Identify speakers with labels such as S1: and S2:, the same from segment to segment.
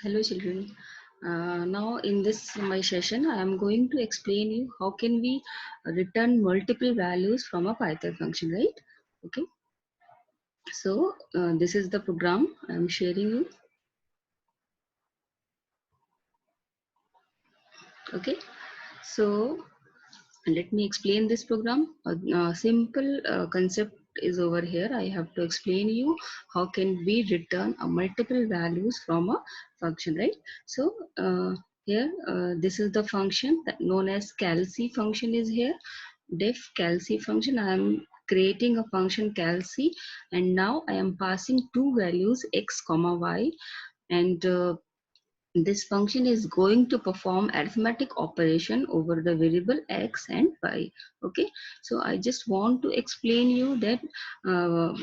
S1: Hello children. Now in this my session I am going to explain you how can we return multiple values from a Python function, right? Okay. So this is the program I am sharing you. Okay. So let me explain this program. A simple concept is over here. I have to explain you how can we return a multiple values from a function, right? So here this is the function that known as calc function is here. Def calc function. I am creating a function calc, and now I am passing two values x comma y, and this function is going to perform arithmetic operation over the variable x and y. Okay, so I just want to explain you that uh,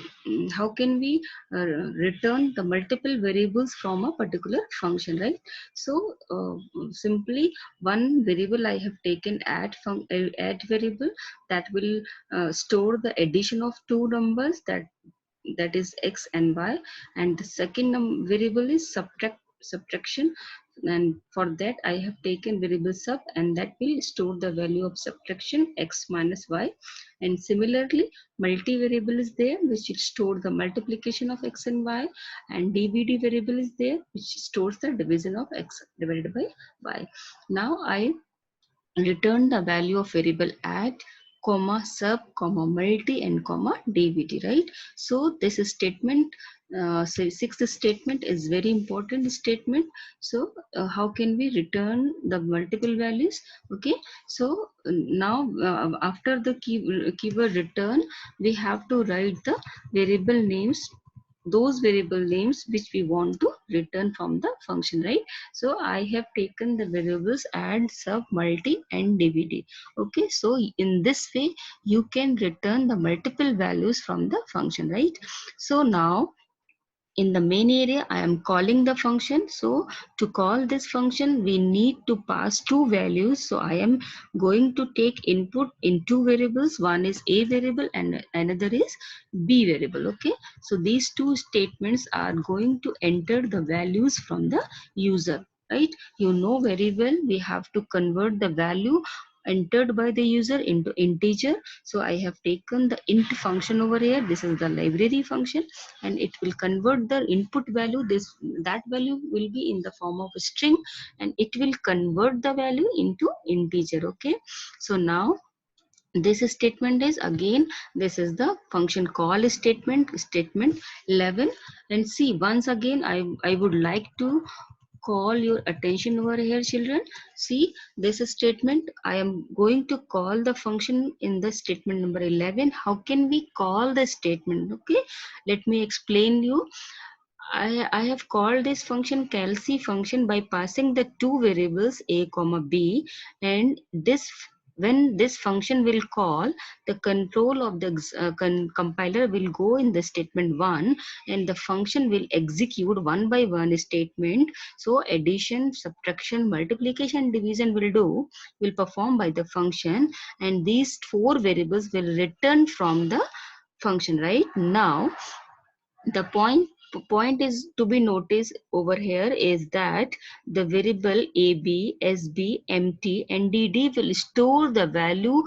S1: how can we return the multiple variables from a particular function, right? So simply one variable I have taken add variable that will store the addition of two numbers, that is x and y, and the second variable is subtraction, and for that I have taken variable sub, and that will store the value of subtraction x minus y. And similarly multivariable is there which will store the multiplication of x and y, and dvd variable is there which stores the division of x divided by y. Now I return the value of variable add, comma sub, comma multi, and comma dvd, right? So this statement, so sixth statement is very important statement. So how can we return the multiple values? Okay, so now after the keyword return, we have to write the variable names, those variable names which we want to return from the function, right? So I have taken the variables add, sub, multi, and dvd. Okay, so in this way you can return the multiple values from the function, right? So now in the main area I am calling the function. So to call this function we need to pass two values. So I am going to take input in two variables. One is a variable and another is b variable. Okay, so these two statements are going to enter the values from the user, right? You know very well we have to convert the value entered by the user into integer. So I have taken the int function over here. This is the library function, and it will convert the input value. That value will be in the form of a string, and it will convert the value into integer. Okay, so now this statement is again, this is the function call statement 11. And see, once again I would like to call your attention over here, children. See this statement, I am going to call the function in the statement number 11. How can we call the statement? Okay, let me explain you. I have called this function calc function by passing the two variables a comma b, and this, when this function will call, the control of the compiler will go in the statement 1, and the function will execute one by one statement. So addition, subtraction, multiplication, division will perform by the function, and these four variables will return from the function. Right now the point is to be noticed over here is that the variable ab, sb, mt, and dd will store the value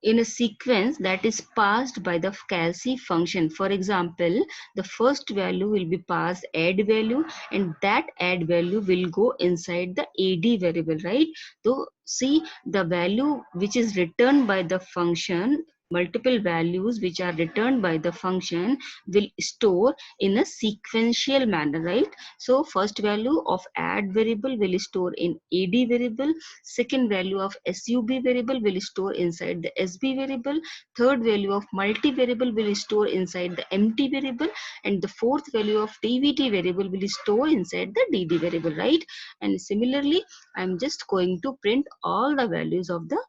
S1: in a sequence that is passed by the calc function. For example, the first value will be passed add value, and that add value will go inside the ad variable, right? So see, the value which is returned by the function, multiple values which are returned by the function will store in a sequential manner, right? So first value of add variable will store in ad variable, second value of sub variable will store inside the sb variable, third value of multi variable will store inside the empty variable, and the fourth value of dvt variable will store inside the dd variable, right? And similarly I'm just going to print all the values of the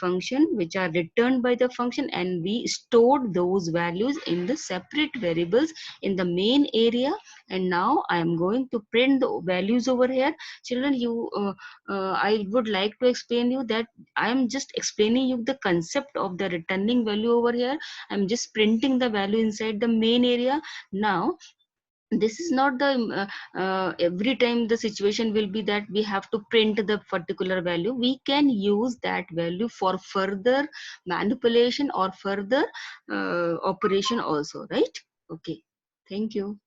S1: function which are returned by the function, and we stored those values in the separate variables in the main area. And now I am going to print the values over here. Children, I would like to explain you that I am just explaining you the concept of the returning value over here. I'm just printing the value inside the main area. Now this is not the every time the situation will be that we have to print the particular value. We can use that value for further manipulation or further operation also, right? Okay, thank you.